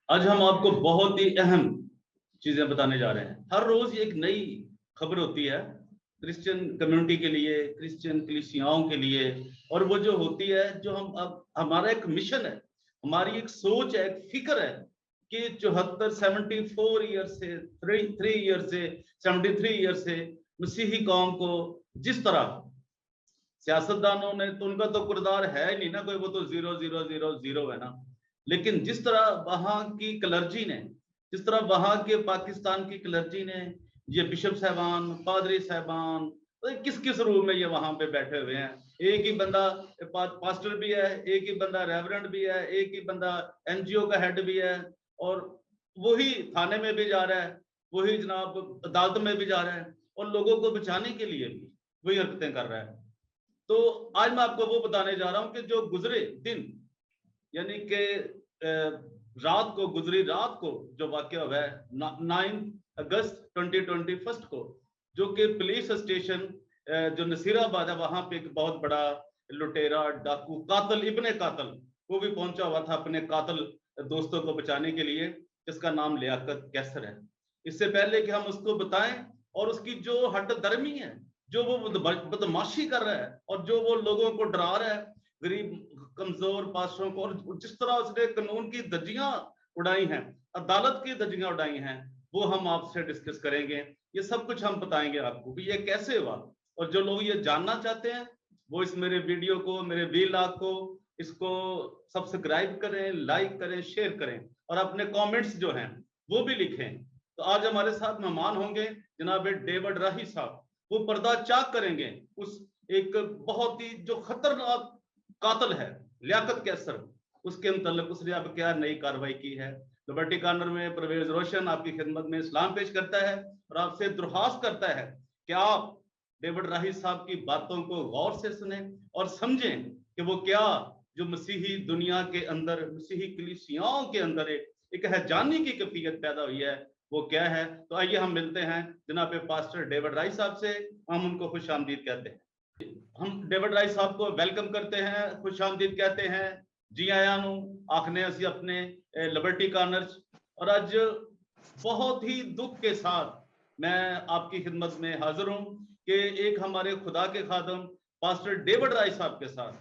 आज हम आपको बहुत ही अहम चीजें बताने जा रहे हैं। हर रोज एक नई खबर होती है क्रिश्चियन कम्युनिटी के लिए, क्रिश्चियन कलीसियाओं के लिए। और वो जो होती है, जो हम अब हमारा एक मिशन है, हमारी एक सोच है, एक फिक्र है कि 74 74 ईयर से 3 ईयर से 73 ईयर से मसीही कौम को जिस तरह सियासतदानों ने, तो उनका तो किरदार है ही नहीं ना कोई, वो तो 0 0 0 0 है ना। लेकिन जिस तरह वहां की क्लर्जी ने, जिस तरह वहां के पाकिस्तान की क्लर्जी ने, ये बिशप साहबान, पादरी साहबान, तो किस किस रूप में ये वहां पे बैठे हुए हैं। एक ही बंदा पास्टर भी है, एक ही बंदा रेवरेंड भी है, एक ही बंदा एनजीओ का हेड भी है, और वही थाने में भी जा रहा है, वही जनाब अदालत में भी जा रहा है, और लोगों को बचाने के लिए भी वही हरकतें कर रहा है। तो आज मैं आपको वो बताने जा रहा हूं कि जो गुजरे दिन, यानी कि रात को, गुजरी रात को जो वाकया हुआ है 9 अगस्त 2021 को, जो कि पुलिस स्टेशन जो नसीराबाद है, वहां पे एक बहुत बड़ा लुटेरा, डाकू, कातल, इब्ने कातल, वो भी पहुंचा हुआ था अपने कातल दोस्तों को बचाने के लिए, जिसका नाम लियाकत कैसर है। इससे पहले कि हम उसको बताएं, और उसकी जो हट धर्मी है, जो वो बदमाशी कर रहा है, और जो वो लोगों को डरा रहा है, गरीब कमजोर पासों को, और जिस तरह उसने कानून की धज्जियां उड़ाई हैं, अदालत की धज्जियां उड़ाई हैं, वो हम आपसे डिस्कस करेंगे। ये सब कुछ हम बताएंगे आपको कि ये कैसे हुआ। और जो लोग ये जानना चाहते हैं, वो इस मेरे वीडियो को, मेरे वीलॉग को, इसको सब्सक्राइब करें, लाइक करें, शेयर करें, और अपने कमेंट्स जो हैं वो भी लिखें। तो आज हमारे साथ मेहमान होंगे जनाब डेविड राही साहब। वो पर्दा चाक करेंगे उस एक बहुत ही जो खतरनाक कातल है लियाकत कैसर, उसके मुतल्लिक उसने अब क्या नई कार्रवाई की है। लिबर्टी कॉर्नर में परवेज रोशन आपकी खिदमत में सलाम पेश करता है, और आपसे दुर्खास्त करता है कि आप डेविड राही साहब की बातों को गौर से सुने और समझें कि वो क्या, जो मसीही दुनिया के अंदर, मसीही कलीसियाओं के अंदर एक हैजानी की कैफियत पैदा हुई है, वो क्या है। तो आइए हम मिलते हैं जनाब पास्टर डेविड राही साहब से, हम उनको खुश आमदीद कहते हैं। हम डेविड राय साहब को वेलकम करते हैं, खुश आमदीद कहते हैं, जी आया नू आखने असी अपने लिबर्टी कॉर्नर्स। और आज बहुत ही दुख के साथ मैं आपकी खिदमत में हाजिर हूं कि एक हमारे खुदा के खादम पास्टर डेविड राय साहब के साथ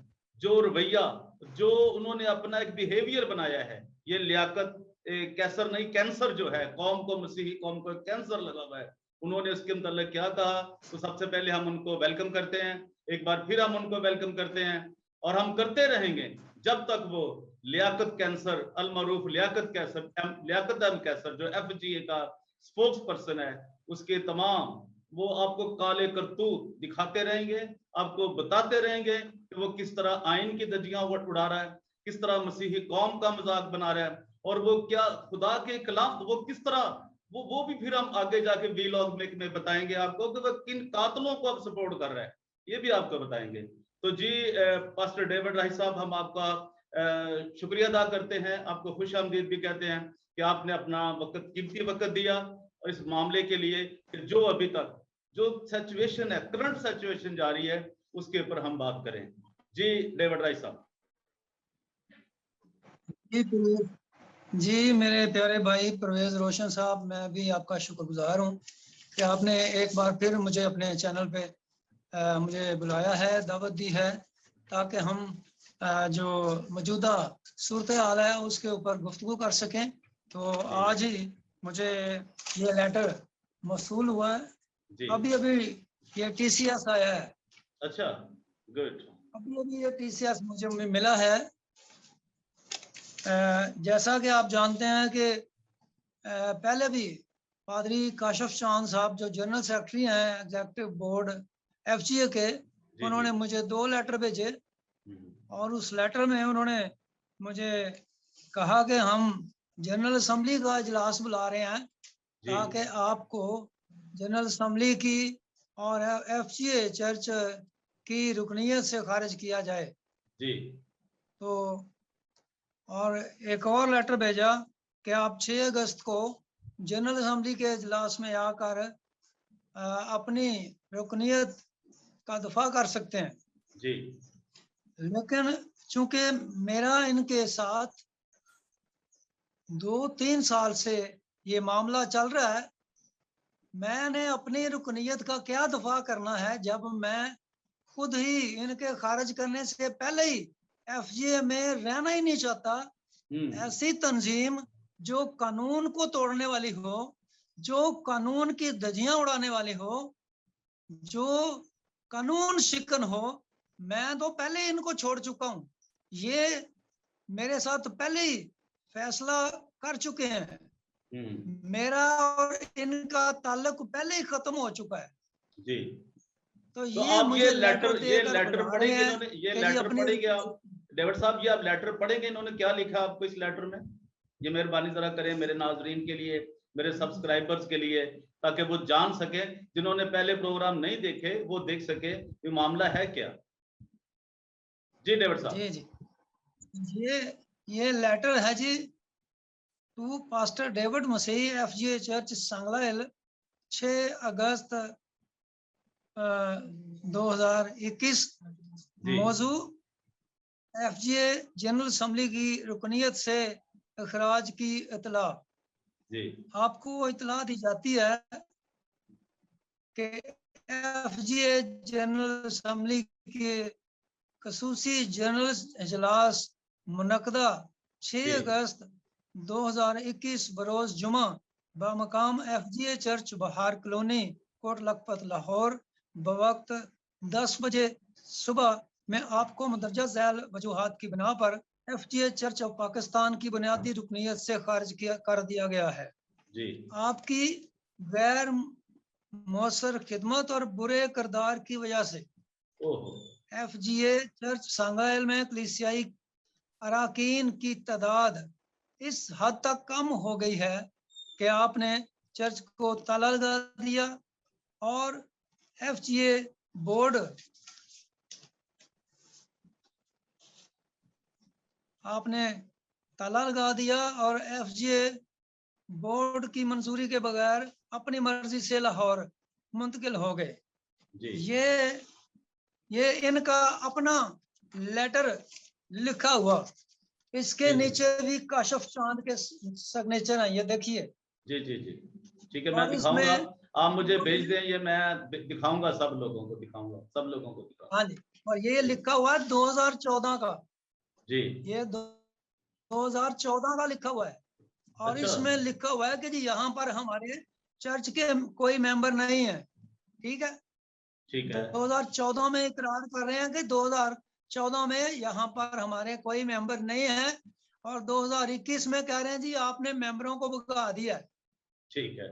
जो रवैया, जो उन्होंने अपना एक बिहेवियर बनाया है, ये लियाकत कैंसर नहीं, कैंसर जो है कौम को, मसीही कौम को कैंसर लगा हुआ है, उन्होंने उसके मतलब क्या कहा। तो सबसे पहले हम उनको वेलकम करते हैं, एक बार फिर हम उनको वेलकम करते हैं, और हम करते रहेंगे जब तक वो लियाकत कैंसर, अलमरूफ Liaquat cancer, Liaquat M cancer जो एफजीए का स्पोक्स पर्सन है, उसके तमाम वो आपको काले करतूत दिखाते रहेंगे, आपको बताते रहेंगे कि वो किस तरह आइन की धज्जियां उड़ा रहा है, किस तरह मसीही कौम का मजाक बना रहा है, और वो क्या खुदा के खिलाफ वो किस तरह, वो भी फिर हम आगे जाके वीलॉग में बताएंगे आपको कि वो किन कातलों को अब सपोर्ट कर रहा है, ये भी आपको बताएंगे। तो जी पास्टर डेविड राही साहब, हम आपका शुक्रिया अदा करते हैं, आपको खुश आमदीद भी कहते हैं कि आपने अपना वक्त, कीमती वक्त दिया और इस मामले के लिए कि जो अभी तक जो सिचुएशन है, करंट सिचुएशन जारी है, उसके ऊपर हम बात करें। जी डेविड राही साहब। जी मेरे प्यारे भाई परवेज रोशन साहब, मैं भी आपका शुक्रगुजार हूँ कि आपने एक बार फिर मुझे अपने चैनल पे मुझे बुलाया है, दावत दी है, ताकि हम जो मौजूदा सूरत हाल है उसके ऊपर गुफ्तगू कर सकें। तो आज ही मुझे ये लेटर मौसूल हुआ है, अभी अभी ये TCS आया है। अच्छा, गुड। अभी ये TCS मुझे मिला है। जैसा कि आप जानते हैं कि पहले भी पादरी काशफ चांद साहब जो जनरल सेक्रेटरी हैं एग्जीक्यूटिव बोर्ड FGA के, उन्होंने मुझे 2 लेटर भेजे, और उस लेटर में उन्होंने मुझे कहा कि हम जनरल असेंबली का इजलास बुला रहे हैं ताकि आपको जनरल असेंबली की और FGA चर्च की रुकनीयत से खारिज किया जाए। जी। तो और एक और लेटर भेजा कि आप 6 अगस्त को जनरल असेंबली के इजलास में आकर अपनी रुकनीयत का दफा कर सकते हैं। जी। लेकिन चूंकि मेरा इनके साथ 2-3 साल से ये मामला चल रहा है। मैंने अपनी रुकनीयत का क्या दफा करना है जब मैं खुद ही इनके खारिज करने से पहले ही एफजीए में रहना ही नहीं चाहता। ऐसी तंजीम जो कानून को तोड़ने वाली हो, जो कानून की धज्जियां उड़ाने वाली हो, जो कानून शिकन हो, मैं तो पहले इनको छोड़ चुका हूं। ये मेरे साथ पहले ही फैसला कर चुके हैं। मेरा और इनका ताल्लुक पहले ही खत्म हो चुका है जी। तो तो ये आप मुझे ये देकर लेटर बुला रहे पढ़ेंगे हैं इन्होंने, ये कि जी लेटर अपनी पढ़ेंगे आप डेविड साहब, ये आप लेटर पढ़ेंगे इन्होंने क्या लिखा आपको इस लेटर में? ये मेहरबानी जरा करें मेरे नाजरीन के लिए, मेरे सब्सक्राइबर्स के लिए, ताकि वो जान सके, जिन्होंने पहले प्रोग्राम नहीं देखे वो देख सके ये मामला है क्या। जी डेविड साहब। जी जी ये लेटर है जी to pastor David Masih FGA church Sangla Hill 6 अगस्त 2021। मौजू एफजीए जनरल असम्बली की रुकनीत से अखराज की इतला। जी। आपको इतला दी जाती है कि एफजीए जनरल असम्बली के खसूसी जनरल इजलास मुनक़दा 6 अगस्त 2021 बरोज जुमा बमकाम एफजीए चर्च बहार कॉलोनी कोट लखपत लाहौर बवक्त 10 बजे सुबह में आपको मुदर्जा झैल वजूहात की बिना पर एफजीए चर्च ऑफ पाकिस्तान की बुनियादी रुकनीत से खारिज कर दिया गया है। जी। आपकी गैर मौसर खिदमत और बुरे किरदार की वजह से एफजीए चर्च सांगाइल में कलीसियाई अराकीन की तादाद इस हद तक कम हो गई है कि आपने चर्च को ताला लगा दिया और एफजीए बोर्ड आपने ताला लगा दिया और एफजीए बोर्ड की मंजूरी के बगैर अपनी मर्जी से लाहौर मुंतकिल हो गए। ये इनका अपना लेटर लिखा हुआ, इसके नीचे भी काशफ चांद के सिग्नेचर है, ये देखिए। जी जी जी ठीक है, मैं दिखाऊंगा, आप मुझे भेज दें, ये मैं दिखाऊंगा, सब लोगों को दिखाऊंगा, सब लोगों को दिखाऊंगा। हाँ जी, और ये लिखा हुआ है 2014 का जी, ये 2014 का लिखा हुआ है और अच्छा। इसमें लिखा हुआ है कि जी यहाँ पर हमारे चर्च के कोई मेंबर नहीं है। ठीक है, ठीक है। 2014 में इकरार कर रहे हैं कि 2014 में यहाँ पर हमारे कोई मेंबर नहीं है और 2021 में कह रहे हैं जी आपने मेंबरों को भगा दिया है। ठीक है,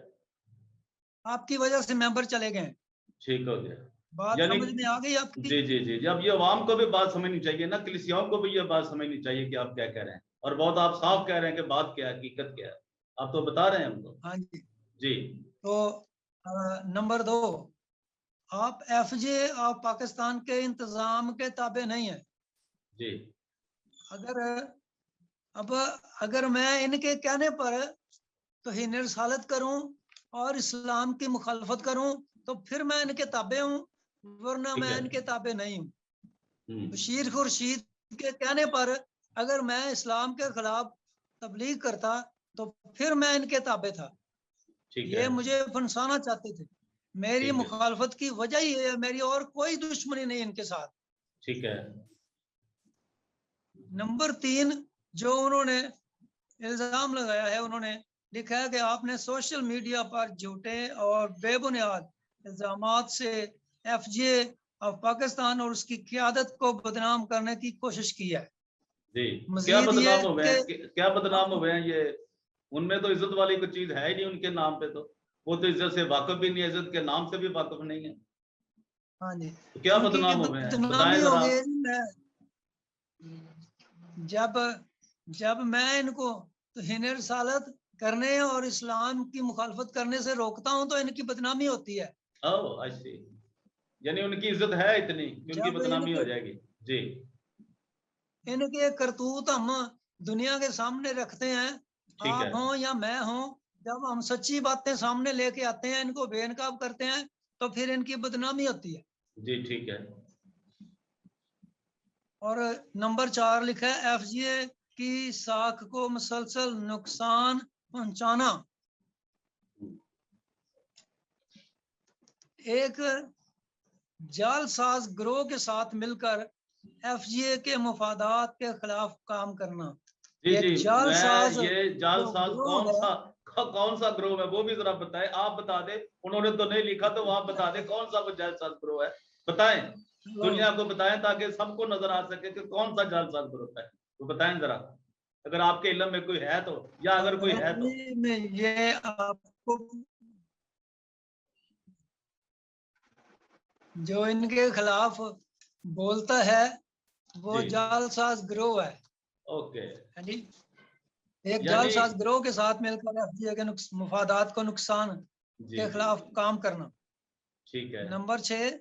आपकी वजह से मेंबर चले गए। ठीक हो गया, बात समझ में आ गई आपकी? जी जी जी, अब ये अवाम को भी बात समझनी चाहिए ना, कलीसियाओं को भी ये बात समझनी चाहिए कि आप क्या कह रहे हैं, और बहुत आप साफ कह रहे हैं कि बात क्या है, हकीकत क्या है, आप तो बता रहे हैं हमको। हाँ जी जी। तो नंबर 2, आप एफजे ऑफ पाकिस्तान के इंतजाम के ताबे नहीं है। जी। अगर मैं इनके कहने पर तौहीन रिसालत करूं और इस्लाम की मुखालफत करूं तो फिर मैं इनके ताबे हूं, वरना मैं इनके ताबे नहीं हूं। बशीर खुर्शीद के कहने पर अगर मैं इस्लाम के खिलाफ तबलीग करता तो फिर मैं इनके ताबे था। ये मुझे फंसाना चाहते थे। मेरी मुखालफत की वजह ही है, मेरी और कोई दुश्मनी नहीं इनके साथ। ठीक है। नंबर 3 जो उन्होंने इल्जाम लगाया है, उन्होंने लिखा है कि आपने सोशल मीडिया पर झूठे और बेबुनियाद इल्जामात से एफजे ऑफ पाकिस्तान और उसकी क़यादत को बदनाम करने की कोशिश की है। जी, क्या बदनाम हो गए हैं, क्या बदनाम हो गए हैं ये? उनमें तो इज्जत वाली कोई चीज है ही नहीं उनके नाम पे, तो वो तो इज्जत से वाकिफ भी नहीं है, इज्जत के नाम से भी वाकिफ नहीं है। हाँ जी, तो क्या बदनाम हो गए हैं, बताएं हो जरा। जब मैं इनको तौहीन रिसालत करने और इस्लाम की मुखालफत करने से रोकता हूं तो इनकी बदनामी होती है। ओह आई सी, यानी उनकी इज्जत है इतनी कि उनकी बदनामी हो जाएगी। जी। इनके करतूत हम दुनिया के सामने रखते हैं, आप हो या मैं हो, जब हम सच्ची बातें सामने लेके आते हैं, इनको बेनकाब करते हैं, तो फिर इनकी बदनामी होती है। जी ठीक है। और नंबर 4 लिखा है एफजीए की साख को मुसलसल नुकसान पहुंचाना, एक जालसाज गिरोह के साथ मिलकर एफजीए के मुफादात के खिलाफ काम करना। जी ये जी, जालसाज मैं ये जालसाज गिरोह है, कौन सा ग्रोह है वो भी जरा बताएं। आप बता दे, उन्होंने तो नहीं लिखा, तो आप बता दे कौन सा वो जालसाज ग्रोह है, बताएं, दुनिया को बताएं, ताकि सबको नजर आ सके कि कौन सा जालसाज ग्रोह है, तो बताएं जरा, अगर आपके इल्म में कोई है तो, या अगर कोई है तो। में ये आपको जो इनके खिलाफ बोलता है वो जी जालसाज गिरोह है। ओके, है जी, एक यानी जालसाज गिरोह के साथ मिलकर एफजीए के मुफादात को नुकसान जी के खिलाफ काम करना। ठीक है, नंबर 6,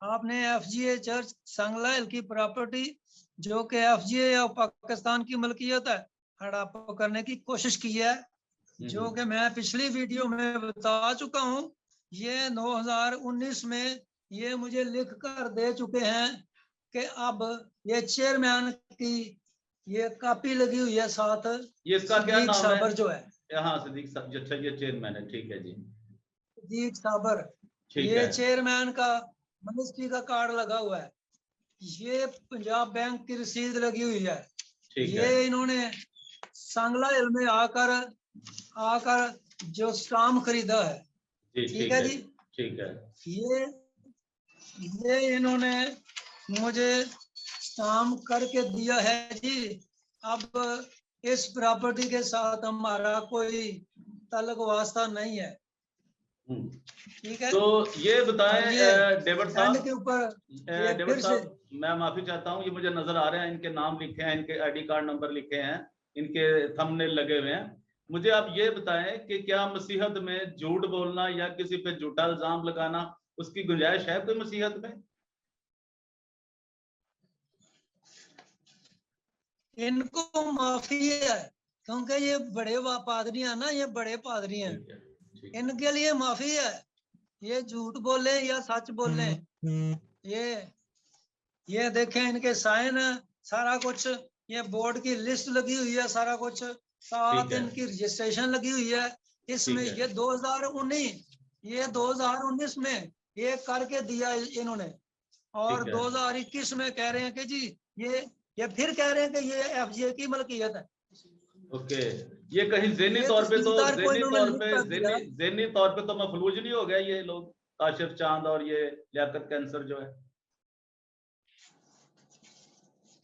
आपने एफजीए चर्च संगलाइल की प्रॉपर्टी जो कि एफजीए या पाकिस्तान की मलकियत है हड़प करने की कोशिश की है, जो कि मैं पिछली वीडियो में बता चुका हूं। ये 2019 में ये मुझे लिख कर दे चुके हैं कि अब ये चेयरमैन की ये कॉपी लगी हुई है साथ, ये इसका क्या सदीक नाम है? साबर जो है, हाँ सदीक साहब, अच्छा ये चेयरमैन है, ठीक है जी, सदीक साबर, ठीक ये है, चेयरमैन का मिनिस्ट्री का कार्ड लगा हुआ है। ये पंजाब बैंक की रसीद लगी हुई है। ठीक है ये इन्होंने सांगला हिल में आकर जो स्टाम्प खरीदा है, जी, ठीक है जी, ठीक है, ये इन्होंने मुझे स्टाम्प करके दिया है जी। अब इस प्रॉपर्टी के साथ हमारा कोई तल्लुक वास्ता नहीं है, ठीक है। तो ये और बताएं ये डेविड एंड साहब, के ऊपर ये डेविड फिर से, साहब मैं माफी चाहता हूं, ये मुझे नजर आ रहे हैं, इनके नाम लिखे हैं, इनके आईडी कार्ड नंबर लिखे हैं, इनके थंबनेल लगे हुए हैं। मुझे आप ये बताएं कि क्या मसीहत में झूठ बोलना या किसी पे झूठा इल्जाम लगाना, उसकी गुंजाइश है कोई मसीहत में? इनको माफी है, क्योंकि ये बड़े पादरी हैं ना, ये बड़े पादरी हैं, ठीक है, ठीक है, इनके लिए माफी है। ये झूठ बोले या सच बोले, ये देखें इनके साइन, सारा कुछ, ये बोर्ड की लिस्ट लगी हुई है, सारा कुछ साथ ठीक है, इनकी रजिस्ट्रेशन लगी हुई है। इसमें ठीक है, ये 2019 में ये करके दिया इन्होंने, और ठीक है, 2021 में कह रहे हैं कि जी ये फिर कह रहे हैं कि ये एफजीए की मलकियत है। ओके। ये कहीं ज़हनी ये तौर पे तो, तहसीलदार को इन्होंने लिख कर दिया, ज़हनी तौर पे तो मफलूज नहीं हो गया ये लोग, काशिफ चांद और ये लियाकत कैंसर जो है?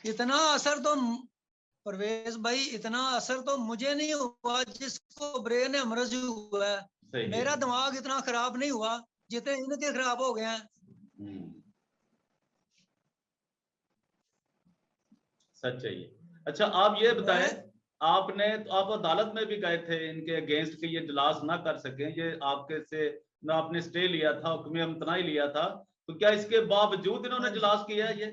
इतना असर तो परवेज भाई, इतना असर तो मुझे नहीं हुआ जिसको ब्रेन हेमरेज हुआ है। सही है, मेरा दिमाग इतना खराब नहीं हुआ जितने इनके खराब हो गए हैं। सच है ये। अच्छा आप ये बताएं, मैं आपने तो आप अदालत में भी गए थे इनके अगेंस्ट के ये इजलास ना कर सके, ये आपके से ना, आपने स्टे लिया था, हुक्म इम्तना लिया था, तो क्या इसके बावजूद इन्होंने हाँ जी, इजलास किया है?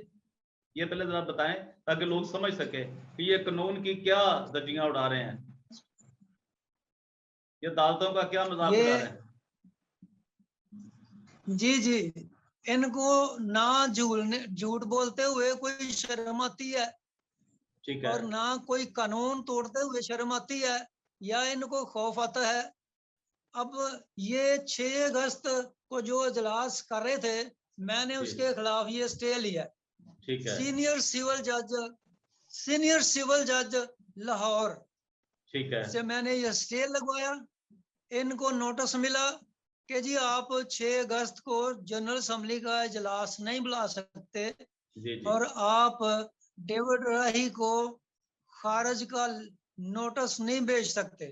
ये पहले जरा बताएं, ताकि लोग समझ सके कि ये कानून की क्या धज्जियां उड़ा रहे हैं, ये अदालतों का क्या मजाक ये उड़ा रहे हैं। जी इनको ना झूठ बोलते हुए कोई शर्म आती है, ठीक है, और ना कोई कानून तोड़ते हुए शर्म आती है, या इनको खौफ आता है। अब ये 6 अगस्त को जो इजलास कर रहे थे, मैंने जी, उसके खिलाफ ये स्टे लिया। ठीक है, सीनियर सिविल जज लाहौर ठीक है, से मैंने ये स्टे लगवाया। इनको नोटिस मिला कि जी आप 6 अगस्त को जनरल असेंबली का इजलास नहीं बुला सकते, जी जी, और आप डेविड राही को खारिज का नोटिस नहीं भेज सकते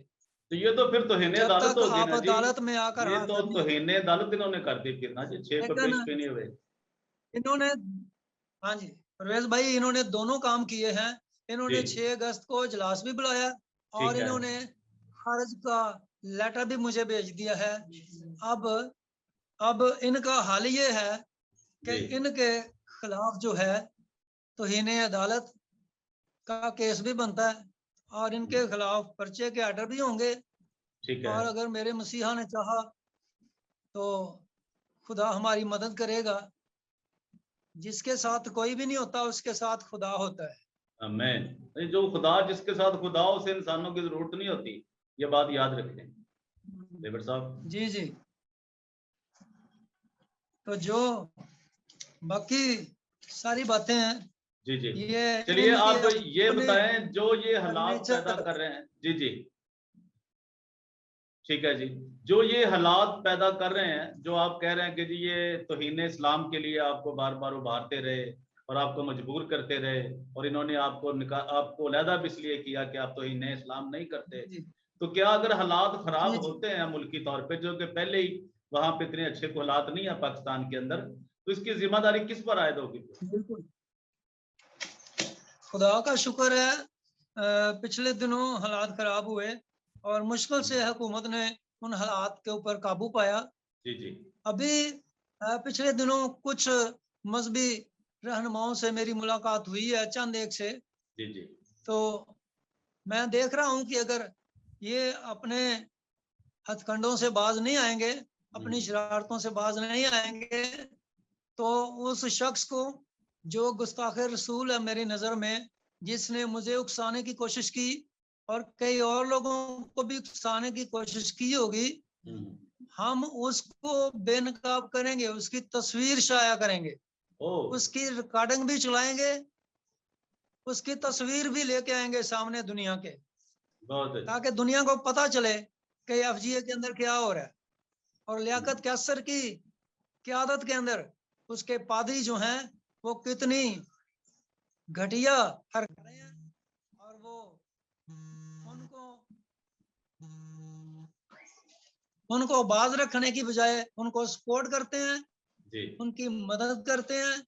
तो ये तो फिर तौहीन जब अदालत तक होगी आप ना जी, अदालत में आकर ये तो हाजिर नहीं होते। तौहीन अदालत इन्होंने कर दी फिर ना जी, 6 को लेकिन पेश क्यों नहीं हुए? इन्होंने, हाँ जी परवेज भाई, इन्होंने दोनों काम किए हैं। जी, इन्होंने 6 अगस्त को इजलास भी बुलाया, और ठीक है, इन्होंने खारिज का लेटर भी मुझे भेज दिया है। अब अब इनका हाल ये है कि जी, इनके खिलाफ जो है तौहीन अदालत का केस भी बनता है, और इनके खिलाफ पर्चे के आर्डर भी होंगे। ठीक है, और अगर मेरे मसीहा ने चाहा तो खुदा हमारी मदद करेगा। जिसके साथ कोई भी नहीं होता उसके साथ खुदा होता है। आमीन। जो खुदा, जिसके साथ खुदा हो, उसे इंसानों की जरूरत नहीं होती, ये बात याद रखें डेविड साहब। जी जी। तो जो बाकी सारी बातें हैं जी जी, ये चलिए इनके आप ये अपने बताएं, जो ये हालात पैदा फर्नीचर। कर रहे हैं। जी जी, ठीक है जी। जो ये हालात पैदा कर रहे हैं, जो आप कह रहे हैं कि जी ये तौहीन इस्लाम के लिए आपको बार बार उभारते रहे और आपको मजबूर करते रहे, और इन्होंने आपको अलहदा भी इसलिए किया कि आप तौहीन इस्लाम नहीं करते, जी तो क्या अगर हालात खराब जी जी होते हैं मुल्की तौर पे, जो कि पहले ही वहां पे इतने अच्छे हालात नहीं है पाकिस्तान के अंदर, तो इसकी जिम्मेदारी किस पर आयद होगी? बिल्कुल। खुदा का शुक्र है पिछले दिनों हालात खराब हुए और मुश्किल से हुकूमत ने उन हालात के ऊपर काबू पाया। जी जी अभी पिछले दिनों कुछ मजहबी रहनुमाओं से मेरी मुलाकात हुई है, चंद एक से। जी जी तो मैं देख रहा हूं कि अगर ये अपने हथकंडों से बाज नहीं आएंगे, अपनी शरारतों से बाज नहीं आएंगे, तो उस शख्स को जो गुस्ताखे रसूल है मेरी नज़र में, जिसने मुझे उकसाने की कोशिश की और कई और लोगों को भी उकसाने की कोशिश की होगी, हम उसको बेनकाब करेंगे, उसकी तस्वीर शाया करेंगे, उसकी रिकॉर्डिंग भी चलाएंगे, उसकी तस्वीर भी लेके आएंगे सामने दुनिया के, ताकि दुनिया को पता चले कि एफजीए के अंदर क्या हो रहा है। और लियाकत कैसर की क़यादत के अंदर उसके पादरी जो हैं वो कितनी घटिया हरकतें हैं, और वो उनको बाज रखने की बजाय उनको सपोर्ट करते हैं जी। उनकी मदद करते हैं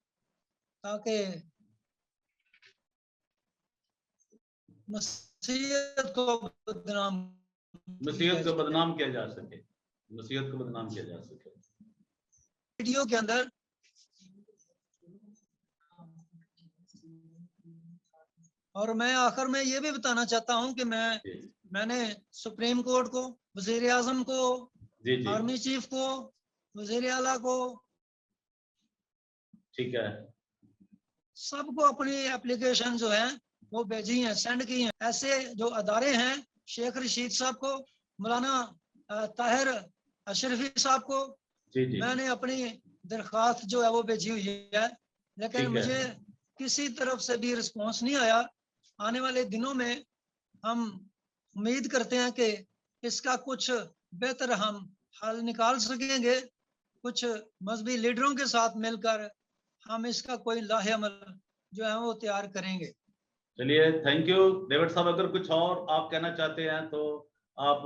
ताकि मसीहत को बदनाम मसीहत को बदनाम किया जा सके, मसीहत को बदनाम किया जा सके। वीडियो के अंदर और मैं आखिर में ये भी बताना चाहता हूं कि मैंने सुप्रीम कोर्ट को, वजीर आजम को, आर्मी चीफ को, वजीर आला को, ठीक है, सबको अपनी एप्लीकेशन जो है वो भेजी है, सेंड की है। ऐसे जो अदारे हैं, शेख रशीद साहब को, मौलाना ताहिर अशरफी साहब को मैंने अपनी दरख्वास्त जो है वो भेजी हुई है, लेकिन मुझे किसी तरफ से भी रिस्पॉन्स नहीं आया। आने वाले दिनों में हम उम्मीद करते हैं कि इसका कुछ बेहतर हम हल निकाल सकेंगे। कुछ मजहबी लीडरों के साथ मिलकर हम इसका कोई लाहे अमल जो है वो तैयार करेंगे। चलिए, थैंक यू डेविड साहब। अगर कुछ और आप कहना चाहते हैं तो आप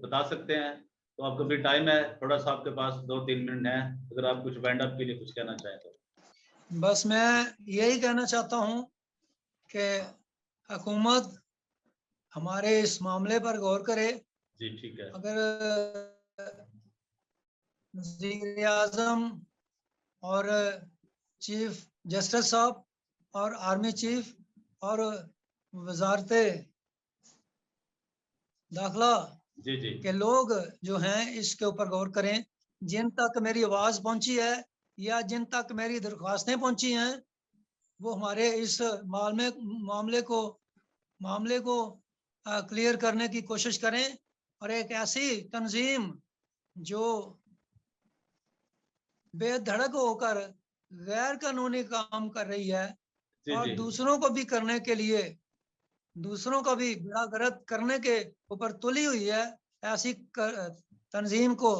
बता सकते हैं, तो आपको भी टाइम है थोड़ा सा, आपके पास 2-3 मिनट है, अगर आप कुछ वाइंड अप के लिए कुछ कहना चाहें तो। बस मैं यही कहना चाहता हूं कि हुकूमत हमारे इस मामले पर गौर करे। जी ठीक है। अगर वज़ीर आज़म और चीफ जस्टिस साहब और आर्मी चीफ और वजारत दाखिला जी जी के लोग जो हैं इसके ऊपर गौर करें। जिन तक मेरी आवाज़ पहुंची है या जिन तक मेरी दरख्वास्तें पहुंची हैं, वो हमारे इस मामले को क्लियर करने की कोशिश करें और एक ऐसी तंजीम जो बेधड़क होकर गैर कानूनी काम कर रही है और दूसरों को भी करने के लिए, दूसरों का भी बेड़ा गर्क करने के ऊपर तुली हुई है, ऐसी तंजीम को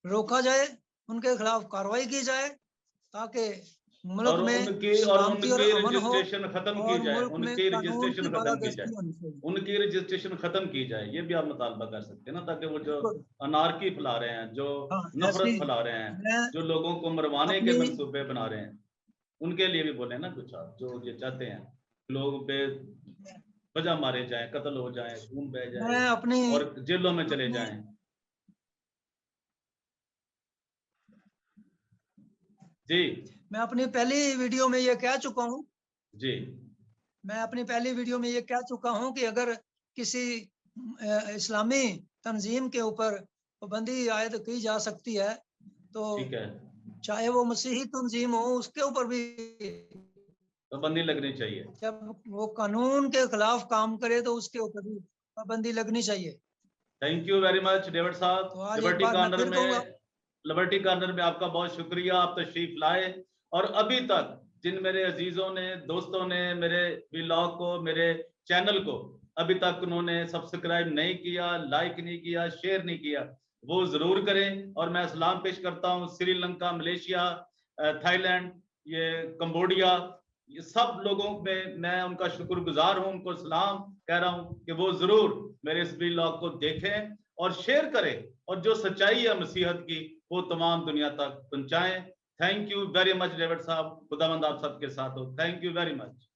रोका जाए, उनके खिलाफ कार्रवाई की जाए, ताकि मुल्क में सलामती और अमन हो रजिस्ट्रेशन खत्म की और जाए, मुल्क में उनकी कानून की रजिस्ट्रेशन खत्म की जाए, बालादस्ती होनी चाहिए। उनकी रजिस्ट्रेशन खत्म की जाए, ये भी आप मुतालबा कर सकते हैं ना, ताकि वो जो बिल्कुल। अनारकी फैला रहे हैं, जो हाँ, नफरत ऐसी फैला रहे हैं, मैं जो लोगों को मरवाने के अपनी मंसूबे बना रहे हैं, उनके लिए भी बोले ना कुछ आप, जो ये चाहते हैं लोग बेवजह मारे जाएं, कत्ल हो जाएं, खून बह जाए मैं अपनी और जेलों में चले अपनी जाएं। जी मैं अपनी पहली वीडियो में ये कह चुका हूँ, जी मैं अपनी पहली वीडियो में ये कह चुका हूँ कि अगर किसी इस्लामी तंजीम के ऊपर पाबंदी आयद की जा सकती है, तो ठीक है, चाहे वो मसीही तंजीम हो, उसके ऊपर भी पाबंदी लगनी चाहिए। जब वो कानून के खिलाफ काम करे तो उसके ऊपर भी पाबंदी लगनी चाहिए। Thank you very much David तो साहब। आज एक लिबर्टी बात मैं कॉर्नर फिर कहूंगा, में, लिबर्टी कॉर्नर में आपका बहुत शुक्रिया, आप तशरीफ लाए। और अभी तक जिन मेरे अजीजों ने, दोस्तों ने मेरे व्लॉग को, मेरे चैनल को अभी तक उन्होंने सब्सक्राइब नहीं किया, लाइक नहीं किया, शेयर नहीं किया, वो जरूर करें। और मैं सलाम पेश करता हूँ श्रीलंका, मलेशिया, थाईलैंड, ये कंबोडिया, ये सब लोगों में मैं उनका शुक्रगुजार हूं, उनको सलाम कह रहा हूं कि वो जरूर मेरे इस व्लॉग को देखें और शेयर करें, और जो सच्चाई है मसीहत की वो तमाम दुनिया तक पहुंचाएं। Thank you very much David साहब, खुदावंद आप सबके साथ हो। Thank you very much.